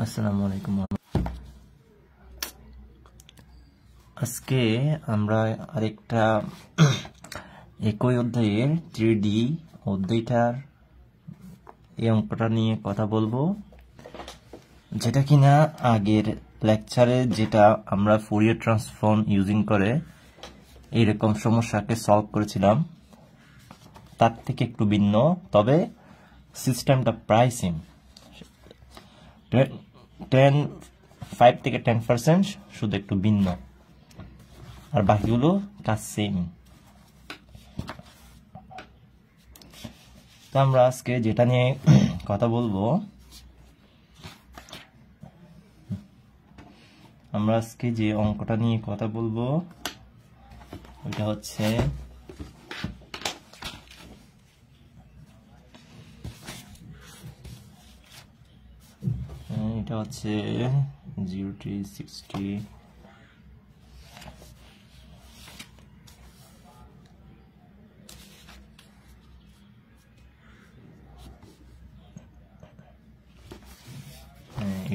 আসসালামু আলাইকুম। আজকে আমরা আরেকটা একই অধ্যায়ের 3D অধ্যায়টার এই অঙ্কটা নিয়ে কথা বলবো, যেটা কিনা আগের লেকচারে যেটা আমরা ফুরিয়ার ট্রান্সফর্ম ইউজিং করে এইরকম সমস্যাকে সলভ করেছিলাম তার থেকে একটু ভিন্ন, তবে সিস্টেমটা প্রায় সেম। 5 থেকে 10% শুধু একটু ভিন্ন, আর বাকিগুলো কাজ সেম। তো আমরা আজকে যেটা নিয়ে কথা বলবো, আমরা আজকে যে অঙ্কটা নিয়ে কথা বলবো ওইটা হচ্ছে এটা হচ্ছে 0-60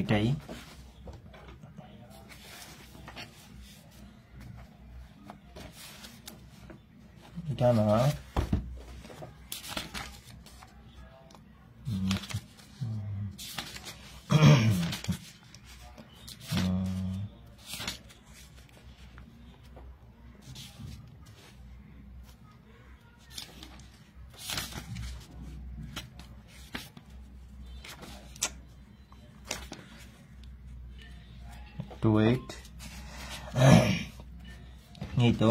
এটাই। এটা না, to wait। এই তো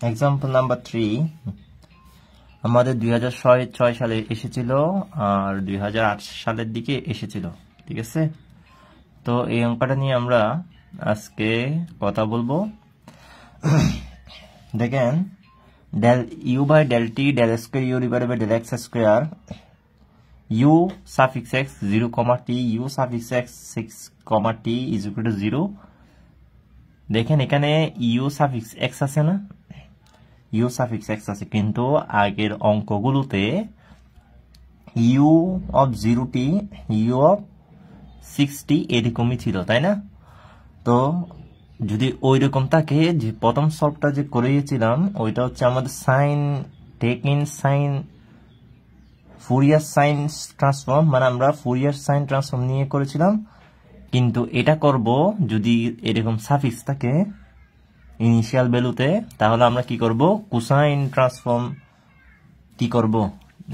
এক্সাম্পল নাম্বার 3 আমাদের 2006 সালে এসেছিল আর 2008 সালের দিকে এসেছিল, ঠিক আছে। তো এই অঙ্কটা নিয়ে আমরা আজকে কথা বলবো। দেখেন, del u by del t del square u divided by del x square u suffix x 0, t u suffix x 6, t is equal to 0। দেখেন এখানে u suffix x আছে না, u suffix x আছে, কিন্তু আগের অঙ্কগুলোতে u of 0t u of 6t এরকমই ছিল, তাই না? তো যদি ওই রকম থাকে, যে প্রথম সলভটা যে করেছিলাম ওইটা হচ্ছে আমাদের sine take in sine Fourier sine transform, মানে আমরা ফুরিয়ার সাইন ট্রান্সফর্ম নিয়ে করেছিলাম। কিন্তু এটা করব যদি এরকম সাফিক্স থাকে ইনিশিয়াল ভ্যালুতে, তাহলে আমরা কি করব, কোসাইন ট্রান্সফর্ম কি করব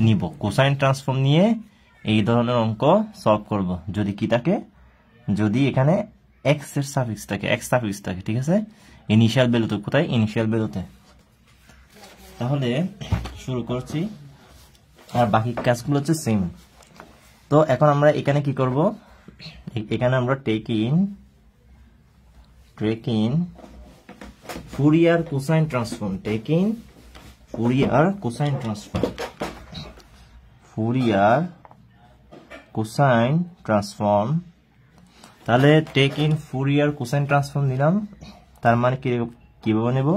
নিব, কোসাইন ট্রান্সফর্ম নিয়ে এই ধরনের অঙ্ক সলভ করব যদি কি থাকে, যদি এখানে এক্স এর সাফিক্স থাকে, এক্স সাফিক্স থাকে, ঠিক আছে, ইনিশিয়াল ভ্যালুতে। কোথায়? ইনিশিয়াল ভ্যালুতে। তাহলে শুরু করছি, আর বাকি কাজগুলো হচ্ছে সেম। তো এখন আমরা এখানে কি করব, এখানে আমরা take in Fourier cosine transform, take in Fourier cosine transform, Fourier cosine transform. তাহলে take in Fourier cosine transform নিলাম, তার মানে কিভাবে নেব,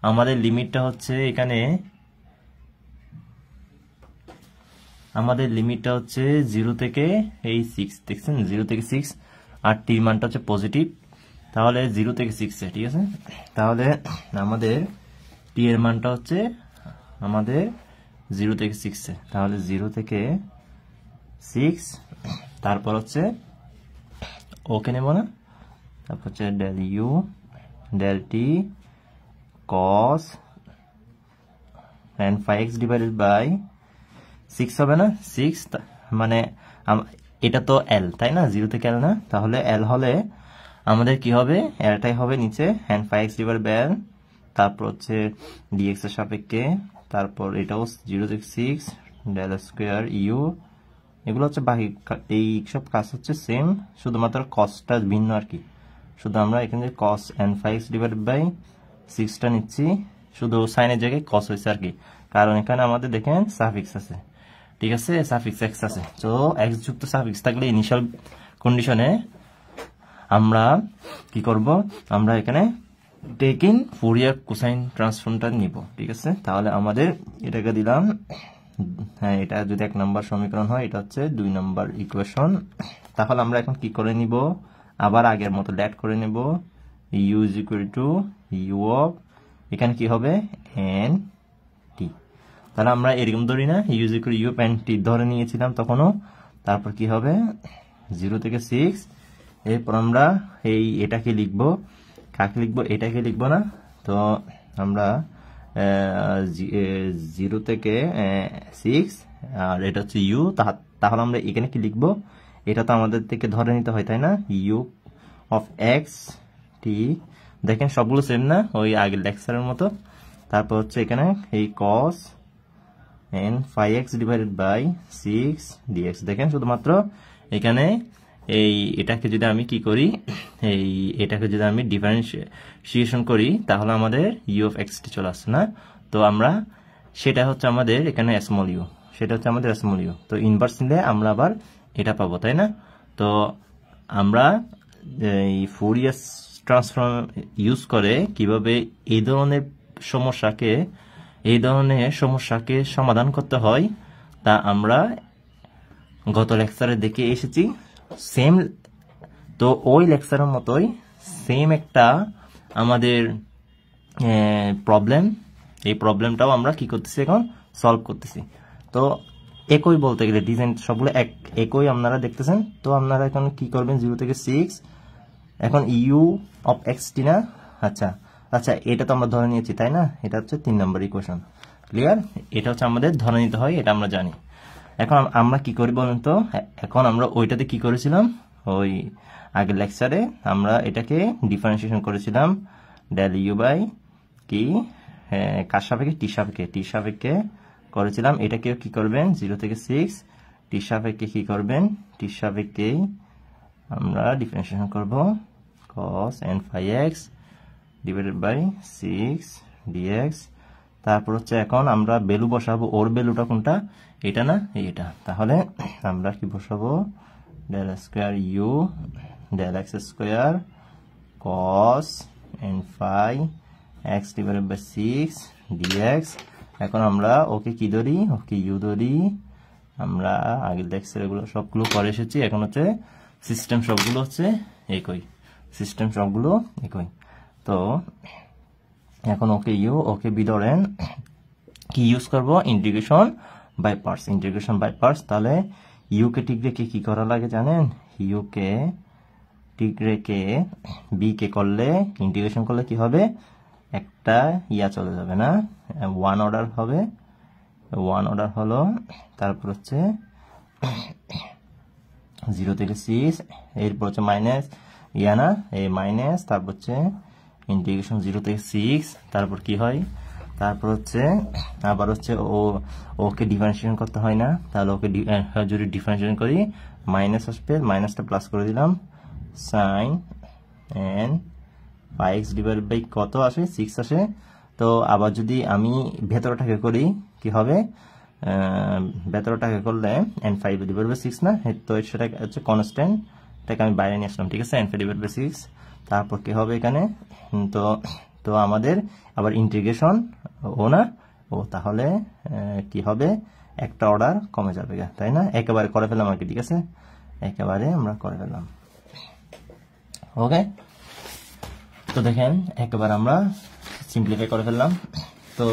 আমাদের লিমিটটা হচ্ছে এখানে, আমাদের লিমিটটা হচ্ছে 0 থেকে এই 6, দেখছেন 0 থেকে 6, আর টির মানটা হচ্ছে পজিটিভ, তাহলে 0 থেকে 6 এ, ঠিক আছে। তাহলে আমাদের টি এর মানটা হচ্ছে আমাদের 0 থেকে 6 এ, তাহলে 0 থেকে 6, তারপর হচ্ছে ওকে নেব না, তারপর হচ্ছে del u del t cos tan phi x divided by 6 হবে না, 6 মানে এটা তো এল, তাই না, 0 থেকে এল না, তাহলে এল হলে আমাদের কি হবে, এলটাই হবে নিচে tan phi x divided by L, তারপর হচ্ছে dx এর সাপেক্ষে, তারপর এটাও 0 থেকে 6 ডেল স্কয়ার ইউ, এগুলো হচ্ছে বাকি এই সব কাজ হচ্ছে সেম, শুধুমাত্র কসটা ভিন্ন আর কি। শুধু আমরা এখানে cos n phi x divided by 6টা নিচ্ছি, শুধু সাইনের জায়গায় cos হয়েছে আর কি, কারণ এখানে আমাদের দেখেন সাফিক্স আছে, ঠিক আছে, সাফিক্স x আছে। তো x যুক্ত সাফিক্স থাকলে ইনিশিয়াল কন্ডিশনে আমরা কি করব, আমরা এখানে টেক ইন ফুরিয়ার কোসাইন ট্রান্সফর্মটা নিব, ঠিক আছে। তাহলে আমাদের এটাকে দিলাম হ্যাঁ, এটা যদি 1 নম্বর সমীকরণ হয়, এটা হচ্ছে 2 নম্বর ইকুয়েশন। তাহলে আমরা এখন কি করে নিব, আবার আগের মতো ড্যাট করে নেব u is equal two u of, এখানে কি হবে n t। তাহলে আমরা এরকম ধরি না, u is equal u of n t ধরে নিয়েছিলাম তখনও। তারপর কি হবে 0 থেকে 6, এরপর আমরা এটাকে লিখব, কাকে লিখব, এটাকে লিখব না। তো আমরা 0 থেকে 6 আর এটা হচ্ছে u। তাহলে আমরা এখানে কি লিখব, এটা তো আমাদের থেকে ধরে নিতে হয় তাই না, u অফ x t। দেখেন সবগুলো সেম না, ওই আগের লেকচারের মতো। তারপর হচ্ছে এখানে এই cos n phi x divided by 6 dx। দেখেন শুধুমাত্র এখানে এটাকে যদি আমি কি করি, এটাকে যদি আমি ডিফারেন্সিয়েশন করি তাহলে আমাদের u অফ x t চলে আসছে না। তো আমরা সেটা হচ্ছে আমাদের এখানে স্মল u, সেটা হচ্ছে আমাদের স্মল u। তো ইনভার্স নিলে আমরা আবার এটা পাবো তাই না। তো আমরা এই ফুরিয়ার ট্রান্সফর্ম ইউজ করে কিভাবে এই ধরনের সমস্যাকে সমাধান করতে হয় তা আমরা গত লেকচারে দেখে এসেছি। সেম, তো ওই লেকচারের মতোই সেম একটা আমাদের প্রবলেম, এই প্রবলেমটাও আমরা কি করতেছি এখন সলভ করতেছি। তো একই বলতে গেলে ডিজাইন সবগুলো একই আপনারা দেখতেছেন। তো আপনারা এখন কি করবেন 0 থেকে 6, এখন u অফ x t না। আচ্ছা, এটা তো আমরা ধরে নিয়েছি তাই না, এটা হচ্ছে 3 নম্বর ইকুয়েশন। ক্লিয়ার, এটা হচ্ছে আমাদের ধরে নিতে হয়, এটা আমরা জানি। এখন আমরা কি করি বলেন তো, এখন আমরা ওইটাতে কি করেছিলাম, ওই আগের লেকচারে আমরা এটাকে ডিফারেন্সিয়েশন করেছিলাম ডেল ইউ বাই কি কার সাপেক্ষে, টি সাপেক্ষে করেছিলাম। এটাকে কি করবেন 0 থেকে 6 টি সাপেক্ষে কি করবেন, টি সাপেক্ষে আমরা ডিফারেন্সিয়েশন করব cos n phi x divided by 6 dx। তারপর হচ্ছে এখন আমরা ভ্যালু বসাবো, ওর ভ্যালুটা কোনটা, এটা না এটা। তাহলে আমরা কি বসাবো del square u del x square cos n phi x divided by 6 dx। এখন আমরা ওকে কি ধরি, ওকে u ধরি। আমরা আগের লেকচারে এগুলো সবগুলো করে এসেছি। এখন হচ্ছে সিস্টেম সবগুলো হচ্ছে একই, সিস্টেম সবগুলো একই। তো এখন ওকে ইউ ওকে বি ধরেন কি ইউজ করব, ইন্টিগ্রেশন বাই পার্টস। তাহলে ইউ কে ঠিক রেখে কি করা লাগে জানেন, ইউ কে ঠিক রেখে বি কে করলে ইন্টিগ্রেশন করলে কি হবে, একটা ইয়া চলে যাবে না, 1 অর্ডার হবে। 1 অর্ডার হলো, তারপর হচ্ছে 0 থেকে 6, এরপর হচ্ছে মাইনাস ইয়া না এই মাইনাস, তারপর হচ্ছে ইন্টিগ্রেশন 0 থেকে 6, তারপর কি হয়, তারপর হচ্ছে আবার হচ্ছে ওকে ডিফারেন্সিয়েশন করতে হয় না। তাহলে ওকে যদি ডিফারেন্সিয়েশন করি মাইনাস আসবে, মাইনাসটা প্লাস করে দিলাম sine n phi x divided by কত আসে 6 আসে। তো আবার যদি আমি ভেতরটাকে করি কি হবে, ভেতরটাকে করলে n phi ডিভাইডেড বাই 6 না, তো সেটা হচ্ছে কনস্ট্যান্ট, এটাকে আমি বাইরে নিয়ে আসলাম, ঠিক আছে, n phi ডিভাইডেড বাই 6। তারপর কি হবে এখানে, তো আমাদের আবার ইন্টিগ্রেশন না তাহলে কি হবে, একটা অর্ডার কমে যাবে তাই না। একেবারে করে ফেললাম আর কি, ঠিক আছে, একেবারে আমরা করে ফেললাম। ওকে, তো দেখেন একেবারে আমরা সিম্পলিফাই করে ফেললাম। তো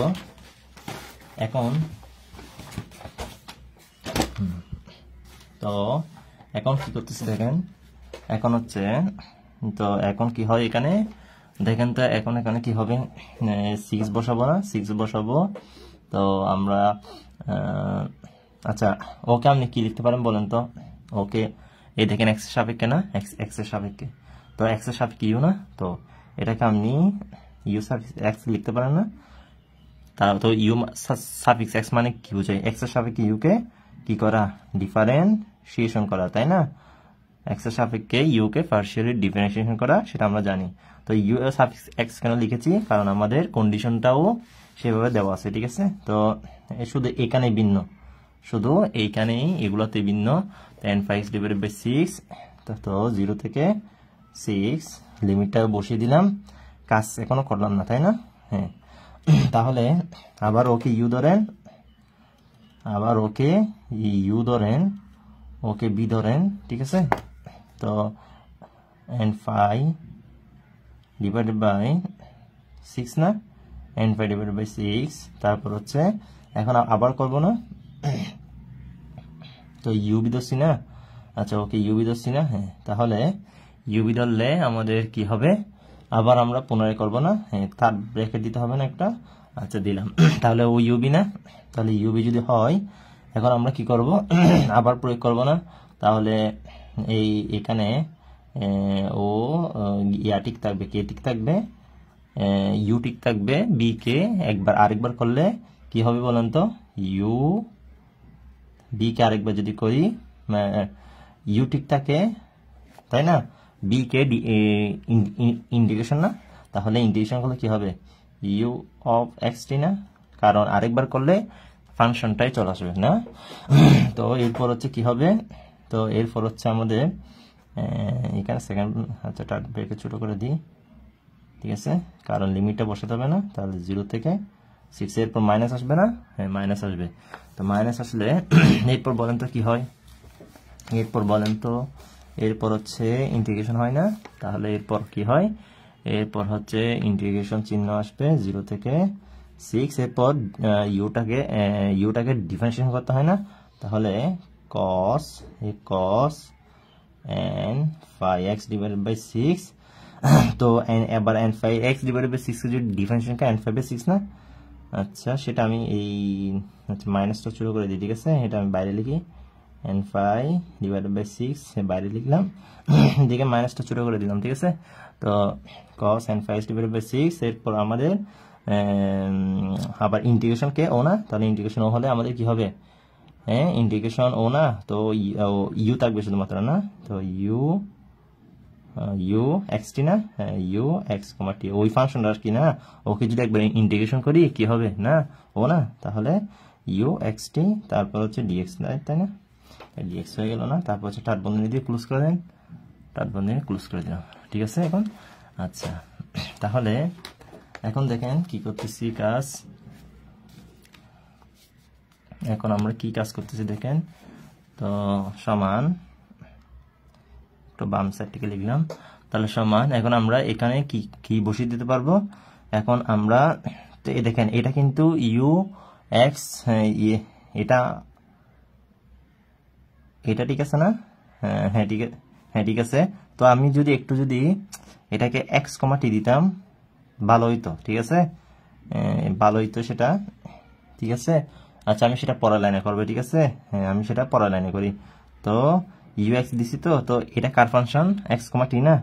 এখন কি করতেছি দেখেন, এখন হচ্ছে তো এখন কি হয় এখানে দেখেন, তো এখন এখানে কি হবে 6 বসাবো না, 6 বসাবো। তো আমরা আচ্ছা ওকে আপনি কি লিখতে পারেন বলেন তো, ওকে এই দেখেন এক্স এর সাপেক্ষে না, এক্স এর সাপেক্ষে, তো এক্স এর সাপেক্ষে ইউ না, তো এটাকে আপনি ইউ সাফিক্স এক্স লিখতে পারেন না। তার তো ইউ সাফিক্স এক্স মানে কি বোঝায়, এক্স এর সাপেক্ষে ইউ কে কি করা, ডিফারেন্সিয়েশন করা তাই না। এক্স এর সাপেক্ষে ইউ কে পার্শিয়ালি ডিফারেন্সিয়েশন করা, সেটা আমরা জানি। তো ইউ এর সাফিক্স এক্স কেন লিখেছি, কারণ আমাদের কন্ডিশনটাও সেভাবে দেওয়া আছে, ঠিক আছে। তো শুধু এখানে ভিন্ন, শুধু এইখানেই এগুলোতে ভিন্ন। n phi x divided by 6, তো 0 থেকে 6 লিমিটটা বসিয়ে দিলাম, কাজ এখনো করলাম না তাই না। হ্যাঁ, তাহলে আবার ওকে ইউ ধরেন, আবার ওকে ইউ ধরেন, ওকে বি ধরেন, ঠিক আছে। তো এন ফাই ডিভাইডেড বাই 6 না, এন ফাই ডিভাইডেড বাই 6। তারপর হচ্ছে এখন আবার করব না, তো ইউবি ধরছি না, আচ্ছা ওকে ইউবি ধরছি না, হ্যাঁ তাহলে ইউবি ধরলে আমাদের কি হবে, আবার আমরা পুনরায় করব না, হ্যাঁ তার ব্র্যাকেট দিতে হবে না একটা, আচ্ছা দিলাম। তাহলে ও ইউবি না, তাহলে ইউবি যদি হয় এখন আমরা কি করব, আবার প্রয়োগ করব না, তাহলে এই এখানে ও ইয়াটিক থাকবে, কে টিক থাকবে, ইউ টিক থাকবে, বি কে একবার আরেকবার করলে কি হবে বলেন তো, ইউ বি কে আরেকবার যদি করি ইউ ঠিক থাকে তাই না, বি কে ইন্টিগ্রেশন না, তাহলে ইন্টিগ্রেশন করলে কি হবে ইউ অফ এক্স টি না, কারণ আরেকবার করলে ফাংশনটাই চলে আসবে না। তো এরপর হচ্ছে কি হবে, তো এরপর হচ্ছে আমাদের এখানে সেকেন্ড, আচ্ছা টার্ট ব্রেকে ছোট করে দিই, ঠিক আছে, কারণ লিমিটটা বসাতে হবে না, তাহলে 0 থেকে 6 এরপর মাইনাস আসবে না, হ্যাঁ মাইনাস আসবে। তো মাইনাস আসলে এরপর বলেন তো কি হয়, এরপর বলেন তো, এরপর হচ্ছে ইন্টিগ্রেশন হয় না, তাহলে এরপর কি হয়, এরপর হচ্ছে ইন্টিগ্রেশন চিহ্ন আসবে 0 থেকে 6, এরপর ইউটাকে ডিফারেন্সিয়েশন করতে হয় না, তাহলে cos n phi x divided by 6। তো এবার n phi x divided by 6 যদি ডিফারেন্সিয়েশন কা n phi বাই 6 না, আচ্ছা সেটা আমি এই আচ্ছা মাইনাসটা শুরু করে দিই, ঠিক আছে, এটা আমি বাইরে লিখি, n phi ডিভাইডেড বাই 6 বাইরে লিখলাম, এদিকে মাইনাসটা শুরু করে দিলাম, ঠিক আছে। তো cos n phi x divided by 6, এরপর আমাদের আবার ইন্টিগ্রেশন কে ও না, তাহলে ইন্টিগ্রেশন ও হলে আমাদের কি হবে, হ্যাঁ ইন্টিগ্রেশন ও না, তো ইউ থাকবে শুধুমাত্র না, তো ইউ এক্স টি না, ইউ এক্স কমা টি, ওই ফাংশনটা আর কি না, ওকে যদি একবার ইন্টিগ্রেশন করি কি হবে না ও না, তাহলে ইউ এক্স টি, তারপর হচ্ছে ডিএক্স, তাই না, ডিএক্স হয়ে গেল না, তারপর হচ্ছে টাট বন্ধনী দিয়ে ক্লোজ করে দেন, টাট বন্ধনী ক্লোজ করে দিলাম, ঠিক আছে এখন। আচ্ছা তাহলে এখন দেখেন কি করতেছি কাজ, এখন আমরা কি কাজ করতেছি দেখেন, তো সমান, তো বাম সাইড থেকে লিখলাম, তাহলে সমান, এখন আমরা এখানে কি কি বসিয়ে দিতে পারবো, এখন আমরা তো দেখেন এটা কিন্তু ইউ এক্স, এটা এটা ঠিক আছে না, হ্যাঁ ঠিক আছে, হ্যাঁ ঠিক আছে। তো আমি যদি একটু যদি এটাকে এক্স কমা টি দিতাম ভালো হইতো, ঠিক আছে, ভালো হইতো সেটা, ঠিক আছে। আচ্ছা আমি সেটা পরের লাইনে করবো, ঠিক আছে, হ্যাঁ আমি সেটা পরের লাইনে করি। তো ইউ এক্স দিছি, তো এটা কার ফাংশন এক্স কমা টি না,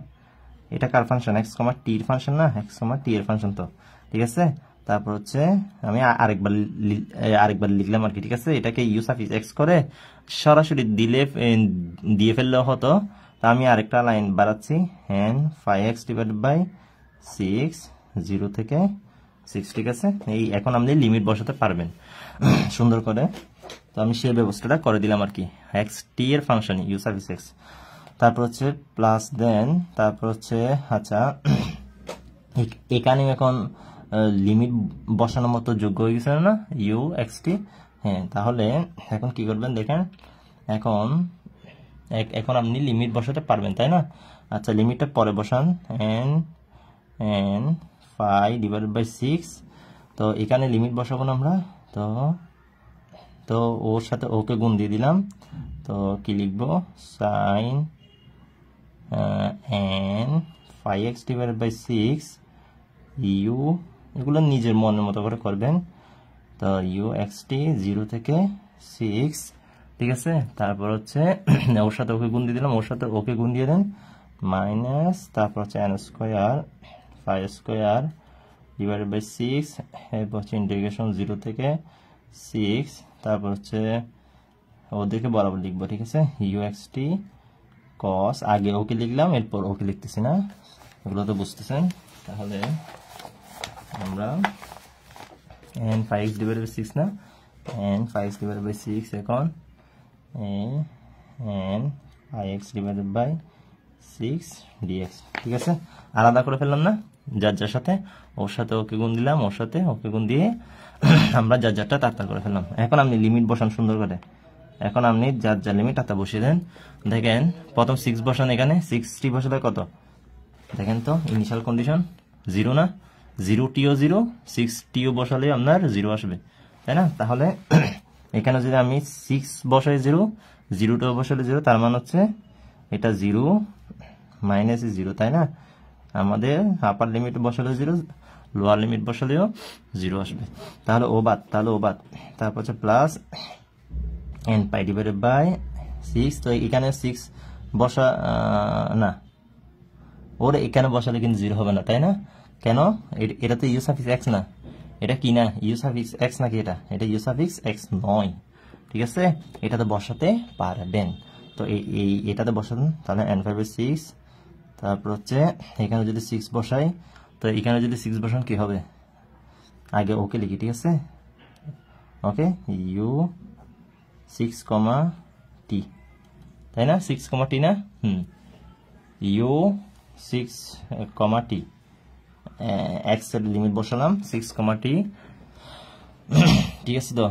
এটা কার ফাংশন এক্স কমা টির ফাংশন না, এক্স কমা টি এর ফাংশন, তো ঠিক আছে। তারপর হচ্ছে আমি আরেকবার লিখলাম আর কি, ঠিক আছে, এটাকে ইউ সাফিক্স এক্স করে সরাসরি দিয়ে ফেললেও হতো, তা আমি আরেকটা লাইন বাড়াচ্ছি, n phi x divided by 6 0 থেকে 6, ঠিক আছে। এই এখন আপনি লিমিট বসাতে পারবেন সুন্দর করে, তো আমি সেই ব্যবস্থাটা করে দিলাম আর কি, এক্স টি এর ফাংশন ইউ সাফিক্স এক্স, তারপর হচ্ছে প্লাস দেন, তারপর হচ্ছে আচ্ছা এখানে এখন লিমিট বসানোর মতো যোগ্য হয়ে গেছে না ইউ এক্স টি, হ্যাঁ তাহলে এখন কি করবেন দেখেন, এখন আপনি লিমিট বসাতে পারবেন তাই না। আচ্ছা লিমিটটা পরে বসান, n phi ডিভাইডেড বাই 6, তো এখানে লিমিট বসাবো না আমরা, তো ওর সাথে ওকে গুণ দিয়ে দিলাম, তো কি লিখবো sine n phi x divided by 6 u, এগুলো নিজের মনের মতো করে করবেন, তো ইউ এক্স টি 0 থেকে 6, ঠিক আছে। তারপর হচ্ছে ওর সাথে ওকে গুণ দিয়ে দিলাম, ওর সাথে ওকে গুণ দিয়ে দেন, মাইনাস তারপর হচ্ছে n square phi square divided by 6, এরপর হচ্ছে ইন্টিগ্রেশন 0 থেকে 6, তারপর হচ্ছে ওদেরকে বরাবর লিখবো, ঠিক আছে, ইউ এক্স টি কস, আগে ওকে লিখলাম এরপর ওকে লিখতেছি না, এগুলো তো বুঝতেছেন। তাহলে আমরা n phi x divided by 6 না, n phi x divided by 6 এখন n phi x divided by 6 dx, ঠিক আছে, আলাদা করে ফেললাম না, যার যার সাথে, ওর সাথে ওকে গুণ দিলাম, ওর সাথে ওকে গুণ দিয়ে আমরা যার যারটা তার করে ফেললাম। এখন আপনি লিমিট বসান সুন্দর করে, এখন আপনি যার যার লিমিট তাতা বসিয়ে দেন। দেখেন প্রথম 6 বসান, এখানে 6t বসালে কত দেখেন তো, ইনিশিয়াল কন্ডিশন 0 না, 0tও 0, 6tও বসালে আপনার 0 আসবে, তাই না? তাহলে এখানে যদি আমি 6 বসাই 0, 0টাও বসালে 0, তার মানে হচ্ছে এটা 0 মাইনাস 0, তাই না? আমাদের আপার লিমিট বসালে 0, লোয়ার লিমিট বসালেও 0 আসবে। তাহলে ও বাদ, তারপর হচ্ছে plus n pi divided by 6। তো এখানে 6 বসা না, ওর এখানে বসালে কিন্তু 0 হবে না, তাই না? কেন? এটা তো ইউ সাফিক্স এক্স না, এটা কি না ইউ সাফিক্স এক্স নাকি? এটা ইউ সাফিক্স এক্স নয়, ঠিক আছে? এটাতে বসাতে পারবেন, তো এটাতে বসান। তাহলে n/6, তারপর হচ্ছে এখানে যদি 6 বসাই, তো এখানে যদি 6 বসান কি হবে, আগে ওকে লিখি, ঠিক আছে? ওকে, ইউ 6, t, তাই না? 6, t না, ইউ 6, t, এক্স এর লিমিট বসালাম 6, t, ঠিক আছে? তো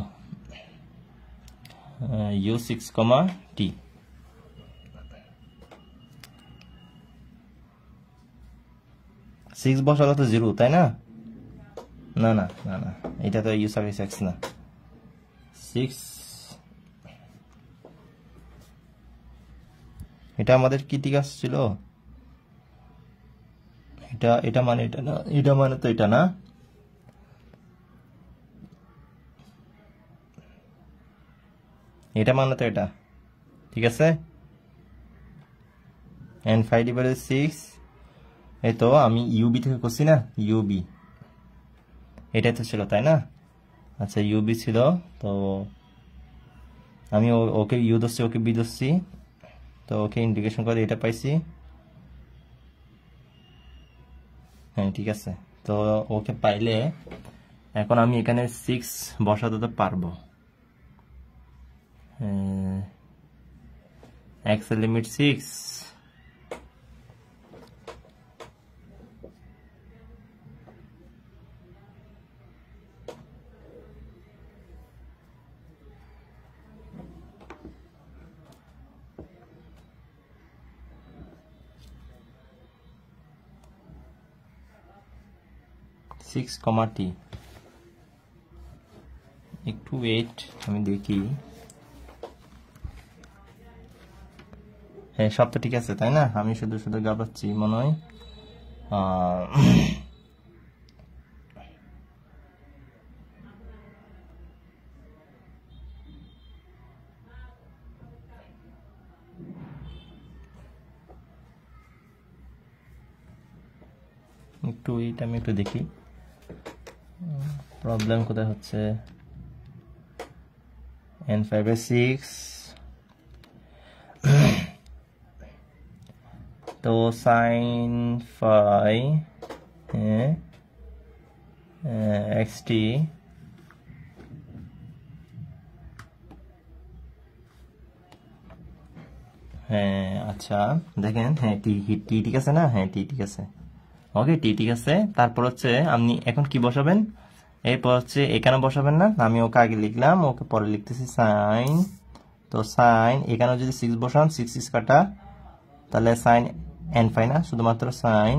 ইউ 6, t, সিক্স বসালে তো 0, তাই না? না না না না, এটা তো ইউ সাফিক্স এক্স না, 6, এটা আমাদের কি ঠিক ছিল? এটা মানে এটা না, এটা মানে তো এটা না, এটা মানে তো এটা, ঠিক আছে? n/6, এই তো আমি ইউবি থেকে করছি না, ইউবি এটাই তো ছিল, তাই না? আচ্ছা, ইউবি ছিল, তো আমি ওকে ইউ ধরছি, ওকে বি ধরছি, তো ওকে ইন্টিগ্রেশন করে এটা পাইছি, হ্যাঁ ঠিক আছে। তো ওকে পাইলে এখন আমি এখানে 6 বসাতে তো পারবো, x এর লিমিট 6, t, একটু ওয়েট, আমি দেখি, হ্যাঁ সব তো ঠিক আছে, তাই না? আমি শুধু শুধু গাবাচ্ছি মনে হয়। একটু ওয়েট, আমি একটু দেখি প্রবলেম কোথায় হচ্ছে। n/6, তো sin phi xt হ্যাঁ, আচ্ছা দেখেন, হ্যাঁ টি ঠিক আছে না? হ্যাঁ টি ঠিক আছে, ওকে টি ঠিক আছে। তারপর হচ্ছে আপনি এখন কি বসাবেন, এরপর হচ্ছে এখানে বসাবেন না, আমি ওকে আগে লিখলাম, ওকে পরে লিখতেছি সাইন। তো সাইন এখানে যদি 6 বসান, 6 কাটা, তাহলে সাইন n পাই না, শুধুমাত্র সাইন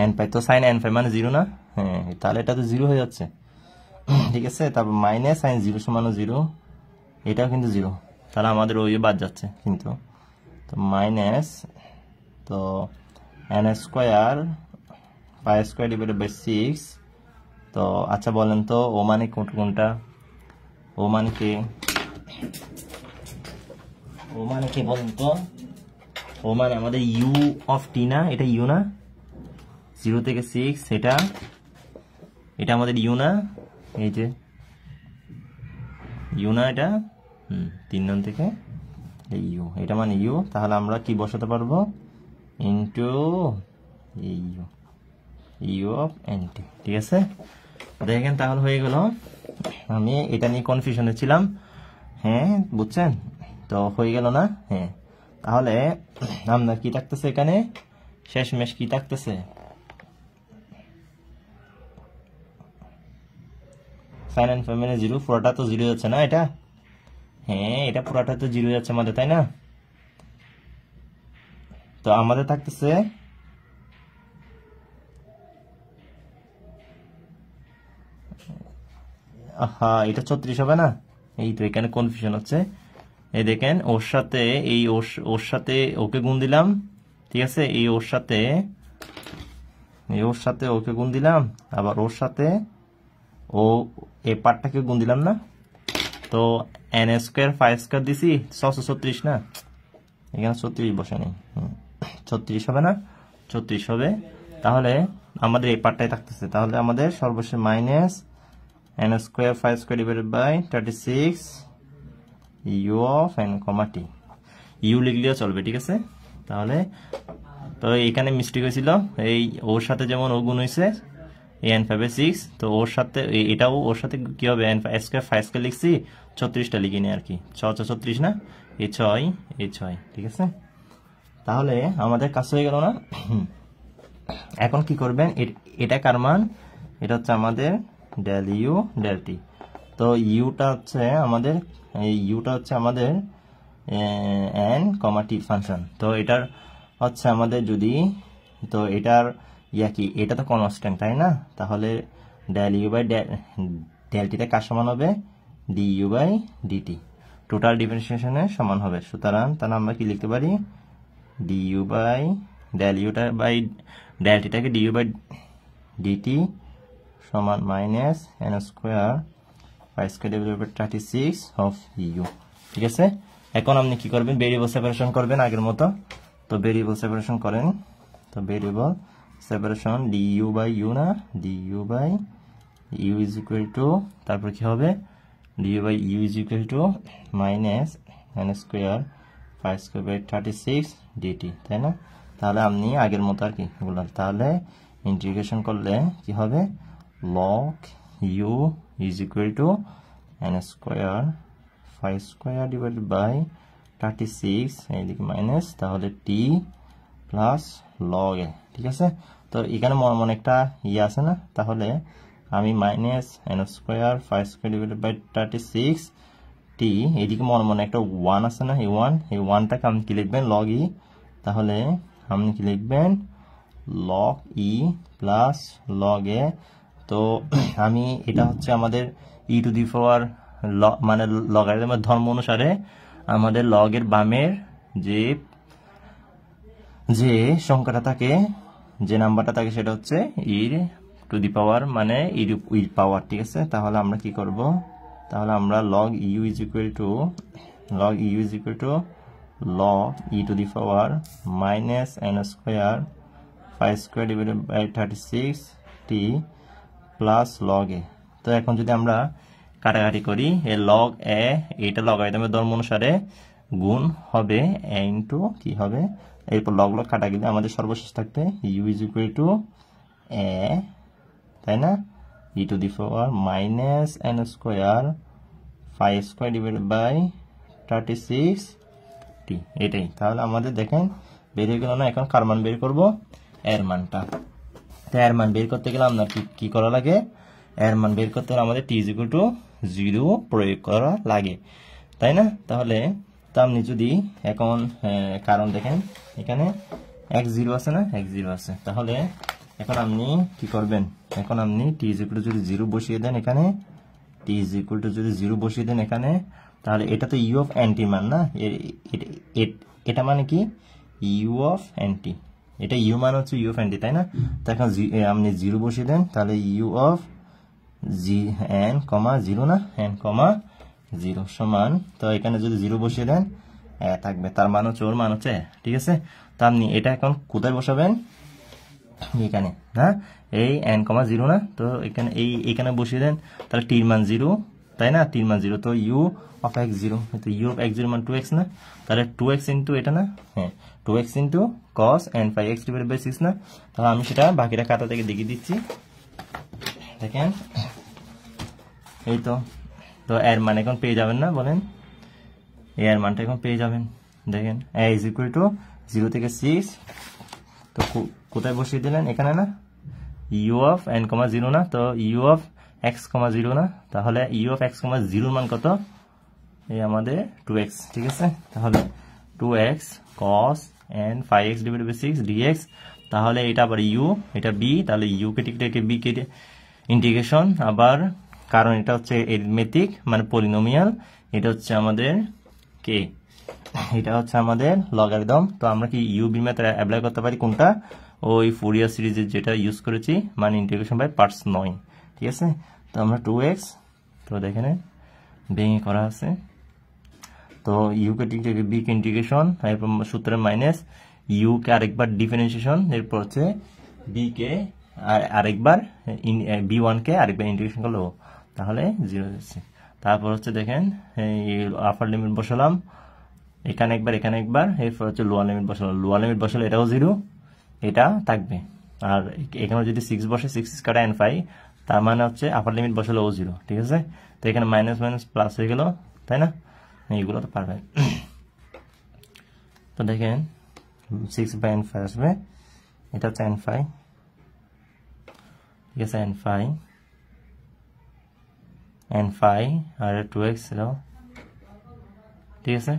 n পাই। তো সাইন n পাই মানে 0 না? হ্যাঁ, তাহলে এটা তো 0 হয়ে যাচ্ছে, ঠিক আছে? তারপর মাইনাস সাইন 0 সমান 0, এটাও কিন্তু 0, তাহলে আমাদের ওই বাদ যাচ্ছে কিন্তু। তো মাইনাস, তো n square pi square divided by 6। তো আচ্ছা বলেন তো ও মানে কোনটা? ও মানে কি বলেন তো? ও মানে আমাদের ইউ অফ টি না, এটা ইউ না? 0 থেকে 6, এটা আমাদের ইউ না? এই যে ইউ না এটা, 3 নং থেকে ইউ, এটা মানে ইউ। তাহলে আমরা কি বসাতে পারবো, ইন্টু ইউ অফ এনটি, ঠিক আছে? দেখেন তাহলে হয়ে গেল। আমি এটা নিয়ে কনফিউশনে ছিলাম, হ্যাঁ বুঝছেন তো? হয়ে গেল না? হ্যাঁ, তাহলে আপনার কি থাকতেছে এখানে, শেষমেশ কি থাকতেছে, সাইন এন ফাই মাইনাস 0 পুরোটা তো 0 যাচ্ছে না এটা, হ্যাঁ এটা পুরোটা তো 0 যাচ্ছে আমাদের, তাই না? তো আমাদের থাকতেছে এটা 34 হবে না? এই তো এখানে কনফিউশন হচ্ছে। এই দেখেন ওর সাথে এই ওর সাথে ওকে গুণ দিলাম, ঠিক আছে? এই ওর সাথে ওকে গুণ দিলাম, আবার ওর সাথে ও এই পার্টটাকে গুণ দিলাম না? তো এন স্কোয়ার ফাই স্কোয়ার দিছি 636 না? এখানে 36 বসে নেই, 36 হবে না? 36 হবে। তাহলে আমাদের এই পার্টটাই থাকতেছে। তাহলে আমাদের সর্বশেষ minus n square phi square divided by 36 u of n comma t. U লিখলেও চলবে, ঠিক আছে? তাহলে তো এখানে মিস্টেক হয়েছিল, এই ওর সাথে যেমন ও গুণ হয়েছে এন 5/6, তো ওর সাথে এটাও ওর সাথে কি হবে, এন স্কোয়ার ফাই স্কোয়ার লিখছি, 36টা লিখিনি আর কি, 36 না, এই 6, ঠিক আছে? তাহলে আমাদের কাজ হয়ে গেল না? এখন কি করবেন, এটা কার মান? এটা হচ্ছে আমাদের ডেল ইউ ডেল টি। তো ইউটা হচ্ছে আমাদের এন কমা টি ফাংশন। তো এটার হচ্ছে আমাদের যদি, তো এটার কি, এটা তো কনস্ট্যান্ট, তাই না? তাহলে ডেল ইউ বাই ডেল টিটা কার সমান হবে? D u by dt, total ডিফারেন্সিয়েশনের সমান হবে। সুতরাং তাহলে আমরা কি লিখতে পারি? ডি ইউ বাই ডেল ইউটা বাই ডেল টিটাকে ডি ইউ বাই ডিটি সমান minus n square phi square divided by 36 of u, ঠিক আছে? এখন আপনি কি করবেন? ভেরিয়েবল সেপারেশন করবেন আগের মতো। তো ভেরিয়েবল সেপারেশন করেন। তো variable separation d u by u না, d u by u is equal to, তারপর কি হবে? D u by u is equal to minus n square phi square by 36 dt, তাই না? তাহলে আপনি আগের মতো আর কি এগুলো, তাহলে ইন্টিগ্রেশন করলে কি হবে? Log u is equal to n square phi square divided by 36, এইদিকে মাইনাস, তাহলে টি প্লাস লগ এ, ঠিক আছে? তো এখানে মনে একটা আছে না? তাহলে আমি minus n square phi square divided by 36 টি, এইদিকে মনে একটা 1 আছে না? এই 1টাকে আপনি কি লিখবেন? লগ ই। তাহলে আপনি কি লিখবেন? Log E plus log a. তো আমি এটা হচ্ছে আমাদের ই টু দি পাওয়ার মানে লগারিদমের ধর্ম অনুসারে আমাদের লগের বামের যে সংখ্যাটা থাকে, যে নাম্বারটা থাকে, সেটা হচ্ছে ই টু দি পাওয়ার, মানে ই পাওয়ার, ঠিক আছে? তাহলে আমরা কি করব? তাহলে আমরা log u is equal to log e to the power minus n square phi square divided by 36 t plus log a. তো এখন যদি আমরা কাটাকাটি করি, এই লগ এ, এটা লগারিদমের ধর্ম অনুসারে গুণ হবে এ ইন্টু কি হবে, এরপর লগ কাটা গেলে আমাদের সর্বশেষ থাকবে u is equal to a, তাই না? E to the power minus n square phi square divided by 36 t, এটাই। তাহলে আমাদের দেখেন বেরিয়ে গেল না? এখন কার মান বের করব? এর মানটা। তো এর মান বের করতে গেলে আমরা কি করা লাগে? এর মান বের করতে হলে আমাদের টি ইজ ইকুয়াল টু 0 প্রয়োগ করা লাগে, তাই না? তাহলে তো আপনি যদি এখন কারণ দেখেন এখানে x0 আছে না? x0 আছে। তাহলে এখন আপনি কি করবেন? এখন আপনি টি ইজ ইকুয়াল টু যদি 0 বসিয়ে দেন এখানে, টি ইজ ইকুয়াল টু যদি 0 বসিয়ে দেন এখানে, তাহলে এটা তো ইউ অফ এনটি মান না? এটা মানে কি? ইউ অফ এনটি, এটা ইউ মান হচ্ছে ইউ অফ এনটি, তাই না? তো এখন আপনি 0 বসিয়ে দেন, তাহলে ইউ অফ এন কমা 0 না, এন কমা 0 সমান, তো এখানে যদি 0 বসিয়ে দেন থাকবে, তার মান হচ্ছে, ওর মান হচ্ছে, ঠিক আছে? তো আপনি এটা এখন কোথায় বসাবেন? এখানে না, এই এন কমা 0 না, তো এখানে বসিয়ে দেন, তাহলে টির মান 0, তাই না? টির মান 0, তো ইউ অফ x0, তো ইউ অফ x0 মান 2x না? তাহলে 2x ইন্টু এটা না, হ্যাঁ 2x into cos n phi x divided by 6 না? তাহলে আমি সেটা বাকিটা খাতা থেকে দেখিয়ে দিচ্ছি, দেখেন এই তো। তো এর মান এখন পেয়ে যাবেন না? বলেন, এর মানটা এখন পেয়ে যাবেন। দেখেন a ইজ ইকুয়াল টু 0 থেকে 6, তো কোথায় বসিয়ে দিলেন? এখানে না, ইউ অফ এন কমা 0 না, তো ইউ অফ x, 0 না, তাহলে u of x, 0 মান কত? এই আমাদের 2x, ঠিক আছে? তাহলে 2x cos n phi x divided by 6 dx, তাহলে এটা আবার u, এটা b, তাহলে u কে ঠিক রেখে b কে ইন্টিগ্রেশন, আবার কারণ এটা হচ্ছে এরিথমেটিক মানে পলিনোমিয়াল, এটা হচ্ছে আমাদের কে, এটা হচ্ছে আমাদের লগারিদম। তো আমরা কি ইউ বি মেথড অ্যাপ্লাই করতে পারি কোনটা? ওই ফুরিয়ার সিরিজের যেটা ইউজ করেছি, মানে ইন্টিগ্রেশন বাই পার্টস 9, ঠিক আছে? তো আমরা 2x, তো দেখেন ভেঙে করা আছে, তো ইউ কে ঠিক রেখে বি কে ইন্টিগ্রেশন, এরপর সূত্রের মাইনাস ইউ কে আরেকবার ডিফারেন্সিয়েশন, এরপর হচ্ছে বি কে আরেকবার b1 কে আরেকবার ইন্টিগ্রেশন করলো, তাহলে 0 যাচ্ছে। তারপর হচ্ছে দেখেন এই আপার লিমিট বসালাম, এখানে একবার এখানে একবার, এরপর হচ্ছে লোয়ার লিমিট বসালাম, লোয়ার লিমিট বসালে এটাও 0, এটা থাকবে। আর এখানে যদি 6 বসে 6 কাটা n ফাই, তার মানে হচ্ছে আপার লিমিট বসালে ও 0, ঠিক আছে? তো এখানে মাইনাস মাইনাস প্লাস হয়ে গেল, তাই না? এইগুলো তো পারবেন। তো দেখেন 6 বাই n ফাই আসবে, এটা হচ্ছে n ফাই, ঠিক আছে? n ফাই আর 2x, ঠিক আছে?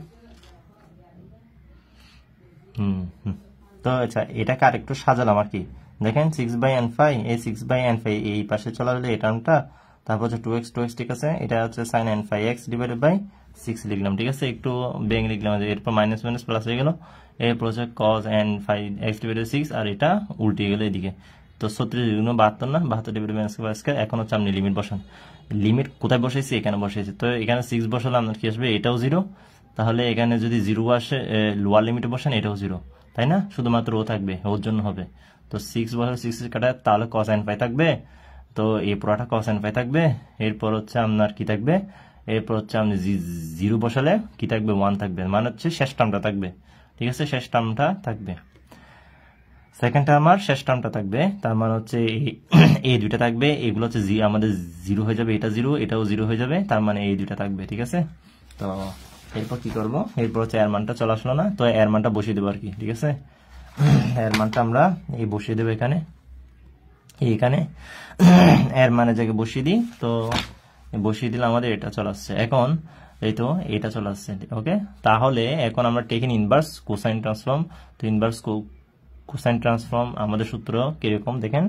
তো আচ্ছা, এটাকে আরেকটু সাজালাম আর কি। দেখেন 6 বাই n ফাই, এই 6 বাই n ফাই এই পাশে চলে আসলে এই টার্মটা, তারপর হচ্ছে 2x, ঠিক আছে? এটা হচ্ছে sin n phi x divided by 6 লিখলাম, ঠিক আছে? একটু বেং লিখলাম, এরপর মাইনাস মাইনাস প্লাস হয়ে গেল, এরপর হচ্ছে cos n phi x divided 6, আর এটা উল্টে গেল এদিকে। তো 36 72 না, 72 ডিভাইডেড বাই স্কয়ার। এখন হচ্ছে আপনি লিমিট বসান, লিমিট কোথায় বসাইছি? এখানে বসাইছি। তো এখানে 6 বসালে আপনার কি আসবে? এটাও 0, তাহলে এখানে যদি 0 আসে লোয়ার লিমিটে বসান, এটাও 0, তাই না? শুধুমাত্র ও থাকবে, ওর জন্য হবে। তো 6 বসালে 6 কাটায়, তাহলে cos n ফাই থাকবে, তো এই পুরোটা cos n ফাই থাকবে। এরপর হচ্ছে আপনার কি থাকবে? এরপর হচ্ছে আপনি 0 বসালে কি থাকবে? 1 থাকবে, মানে হচ্ছে শেষ টার্মটা থাকবে, ঠিক আছে? শেষ টার্মটা থাকবে, সেকেন্ড টার্ম আর শেষ টার্মটা থাকবে, তার মানে হচ্ছে এই দুইটা থাকবে, এগুলো হচ্ছে আমাদের 0 হয়ে যাবে, এটা 0, এটাও 0 হয়ে যাবে, তার মানে এই দুইটা থাকবে, ঠিক আছে? তো এরপর কি করবো? এরপর হচ্ছে এর মানটা চলে আসলো না, তো এর মানটা বসিয়ে দেবো আর কি, ঠিক আছে? এর মানটা আমরা এই বসিয়ে দেবো এখানে, এইখানে এর মানে জায়গায় বসিয়ে দিই, তো বসিয়ে দিলে আমাদের এটা চলে আসছে। এখন এই তো এটা চলে আসছে, ওকে? তাহলে এখন আমরা টেকেন ইনভার্স কোসাইন ট্রান্সফর্ম। তো ইনভার্স কোসাইন ট্রান্সফর্ম আমাদের সূত্র কিরকম দেখেন,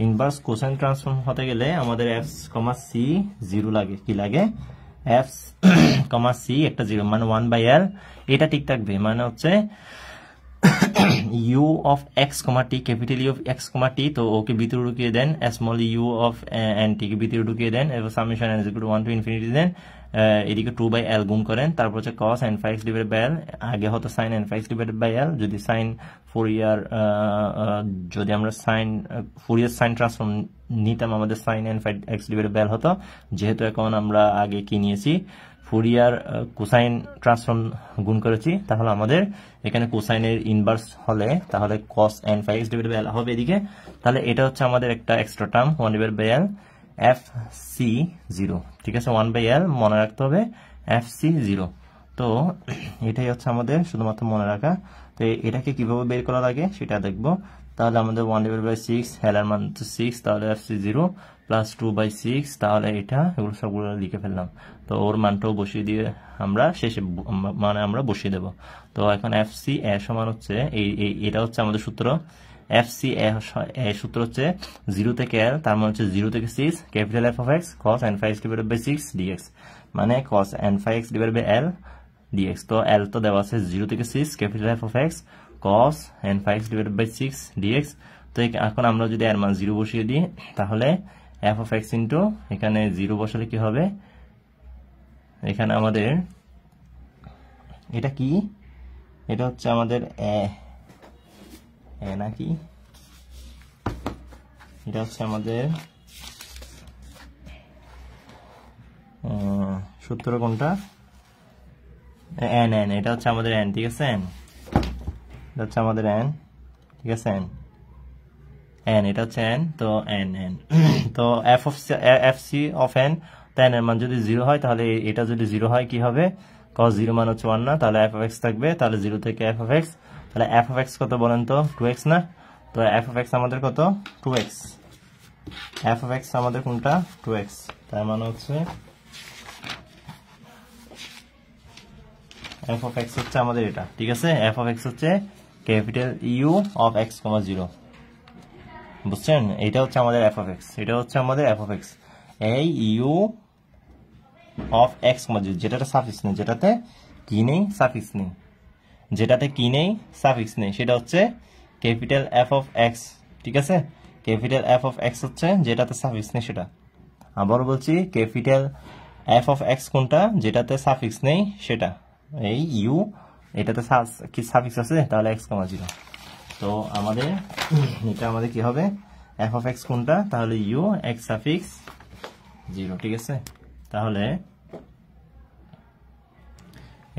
ইনভার্স কোসাইন ট্রান্সফর্ম হতে গেলে আমাদের f, c 0 লাগে, কি লাগে? f, c একটা 0, মানে 1/l, এটা ঠিক থাকবে, মানে হচ্ছে u of x, t, ক্যাপিটাল U of x, t, তো ওকে ভিতরে ঢুকিয়ে দেন, small u of n t কে ভিতরে ঢুকিয়ে দেন, এবার সামেশন n = 1 to infinity দেন, এদিকে 2/l গুণ করেন, তারপর হচ্ছে cos n phi x divided by l, আগে হতো sin n phi x divided by l, যদি sin ফুরিয়ার যদি আমরা ফুরিয়ার সাইন ট্রান্সফর্ম নিতাম, আমাদের sin n phi x divided by l হতো। যেহেতু এখন আমরা আগে কি নিয়েছি? ফুরিয়ার কোসাইন ট্রান্সফর্ম গুণ করেছি, তাহলে আমাদের এখানে কোসাইনের ইনভার্স হলে তাহলে cos n phi x divided by l হবে এদিকে। তাহলে এটা হচ্ছে আমাদের একটা এক্সট্রা টার্ম 1/l fc0, ঠিক আছে? 1/l মনে রাখতে হবে, fc0। তো এটাই হচ্ছে আমাদের শুধুমাত্র মনে রাখা। তো এটাকে কিভাবে বের করা লাগে সেটা দেখবো। তাহলে আমাদের 1/6, l এর মান 6, তাহলে fc0 প্লাস 2/6, তাহলে এটা এগুলো সবগুলো লিখে ফেললাম। তো ওর মানটাও বসিয়ে দিয়ে আমরা শেষে মানে আমরা বসিয়ে দেব। তো এখন fc a সমান হচ্ছে এটা হচ্ছে আমাদের সূত্র, fc a সূত্র হচ্ছে 0 থেকে l, তার মানে হচ্ছে 0 থেকে 6, capital f of x cos n phi x divided by 6 dx, মানে cos n phi x divided by l dx। তো l তো দেওয়া আছে 0 থেকে 6, capital f of x cos n phi x divided by 6 dx। তো এখন আমরা যদি এর মান 0 বসিয়ে দিই, তাহলে f of x ইনটু এখানে 0 বসালে কি হবে? এখানে আমাদের এটা কি? এটা হচ্ছে আমাদের নাকি এটা হচ্ছে আমাদের সূত্র কোনটা? n, এটা হচ্ছে আমাদের n, ঠিক আছে? এটা হচ্ছে আমাদের n, ঠিক আছে? n এটা হচ্ছে n, তো n তো fc of n, তাই n এর মান যদি 0 হয়, তাহলে এটা যদি 0 হয় কি হবে? cos 0 মান হচ্ছে 1 না, তাহলে f of x থাকবে, তাহলে 0 থেকে f of x, তাহলে f of x কত বলেন তো? 2x না? তো f of x আমাদের কত? 2x, এফ অফ এক্স আমাদের কোনটা 2x, তার মানে হচ্ছে এফ অফ এক্স হচ্ছে আমাদের এটা, ঠিক আছে। এফ অফ এক্স হচ্ছে ক্যাপিটাল ইউ অফ এক্স কমা 0, বুঝছেন? এটা হচ্ছে আমাদের এফ অফ এক্স, এটা হচ্ছে আমাদের এফ অফ এক্স, এই ইউ অফ এক্স কমা 0, যেটাতে সাফিক্স নেই, যেটাতে কি নেই, সাফিক্স নেই, যেটাতে কি নেই, সাফিক্স নেই, সেটা হচ্ছে ক্যাপিটাল এফ অফ এক্স, ঠিক আছে। ক্যাপিটাল এফ অফ এক্স হচ্ছে যেটাতে সাফিক্স নেই সেটা। আবার বলছি, ক্যাপিটাল এফ অফ এক্স কোনটা, যেটাতে সাফিক্স নেই সেটা, এই ইউ, এটাতে কি সাফিক্স আছে, তাহলে এক্স কমা 0। তো আমাদের এটা আমাদের কি হবে, এফ অফ এক্স কোনটা, তাহলে ইউ এক্স সাফিক্স 0, ঠিক আছে। তাহলে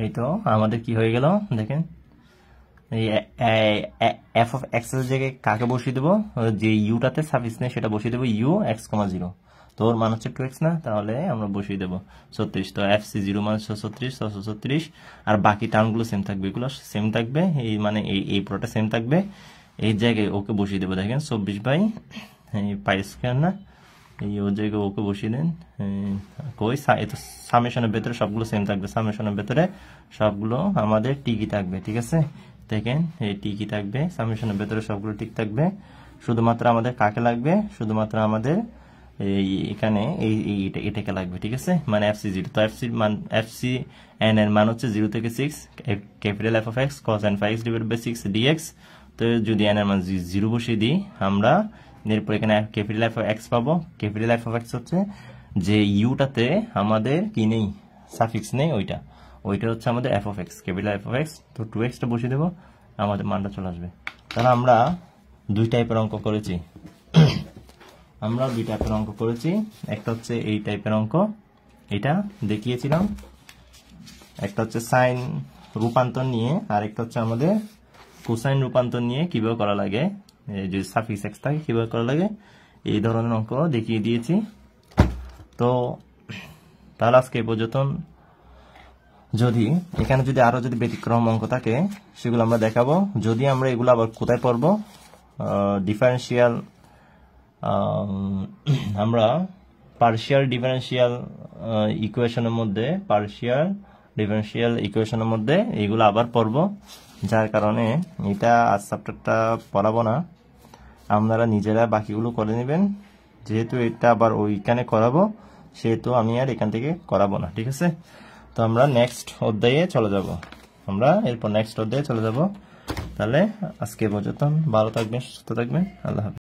এই তো আমাদের কি হয়ে গেল দেখেন, এই এফ অফ এক্স এর জায়গায় কাকে বসিয়ে দেবো, যে ইউটাতে সাফিক্স নেই সেটা বসিয়ে দেবো, ইউ এক্স কমা 0, তো ওর মান হচ্ছে 2x না, তাহলে আমরা বসিয়ে দেবো 36। তো এফ সি 0 মান 36, আর বাকি টার্মগুলো সেম থাকবে, এগুলো সেম থাকবে, এই মানে এই পুরোটা সেম থাকবে, এই জায়গায় ওকে বসিয়ে দেবো। দেখেন 24 এই পাই স্কয়ার না, এই ওর জায়গায় ওকে বসিয়ে দেন, কই সামেশনের ভেতরে সবগুলো সেম থাকবে, সামেশনের ভেতরে সবগুলো আমাদের টিকি থাকবে, ঠিক আছে। দেখেন এই টিকি থাকবে, সামেশনের ভেতরে সবগুলো ঠিক থাকবে, শুধুমাত্র আমাদের কাকে লাগবে, শুধুমাত্র আমাদের এই এখানে এটাকে লাগবে, ঠিক আছে, মানে এফসি 0। তো এফসি এন এর মান হচ্ছে 0 থেকে 6, capital F of x cos n phi x divided by 6 dx। তো যদি এন এর মান 0 বসিয়ে দিই আমরা, এরপর এখানে ক্যাপিটাল এফ অফ এক্স পাবো। ক্যাপিটাল এফ অফ এক্স হচ্ছে যে ইউটাতে আমাদের কি নেই, সাফিক্স নেই, ওইটা হচ্ছে আমাদের F of x, capital F of x. তো 2x টা বসিয়ে দেবো, আমাদের মানটা চলে আসবে। তাহলে আমরা দুই টাইপের অঙ্ক করেছি, একটা হচ্ছে এই টাইপের অঙ্ক, এটা দেখিয়েছিলাম, একটা হচ্ছে সাইন রূপান্তর নিয়ে, আর একটা হচ্ছে আমাদের কোসাইন রূপান্তর নিয়ে কিভাবে করা লাগে, যদি সাফিক্স এক্স থাকে কিভাবে করা লাগে, এই ধরনের অঙ্ক দেখিয়ে দিয়েছি। তো তাহলে আজকে এই পর্যন্ত, যদি এখানে যদি আরো যদি ব্যতিক্রম অঙ্ক থাকে সেগুলো আমরা দেখাবো। যদি আমরা এগুলো আবার কোথায় পড়বো, ডিফারেন্সিয়াল, আমরা পার্শিয়াল ডিফারেন্সিয়াল ইকুয়েশনের মধ্যে এইগুলো আবার পড়বো, যার কারণে এটা আজ চ্যাপ্টারটা পড়াবো না, আপনারা নিজেরা বাকিগুলো করে নেবেন। যেহেতু এটা আবার ওইখানে করাবো, সেহেতু আমি আর এখান থেকে করাবো না, ঠিক আছে। তো আমরা নেক্সট অধ্যায়ে চলে যাব, তাহলে আজকে পর্যন্ত ভালো থাকবেন, সুস্থ থাকবেন, আল্লাহ হাফেজ।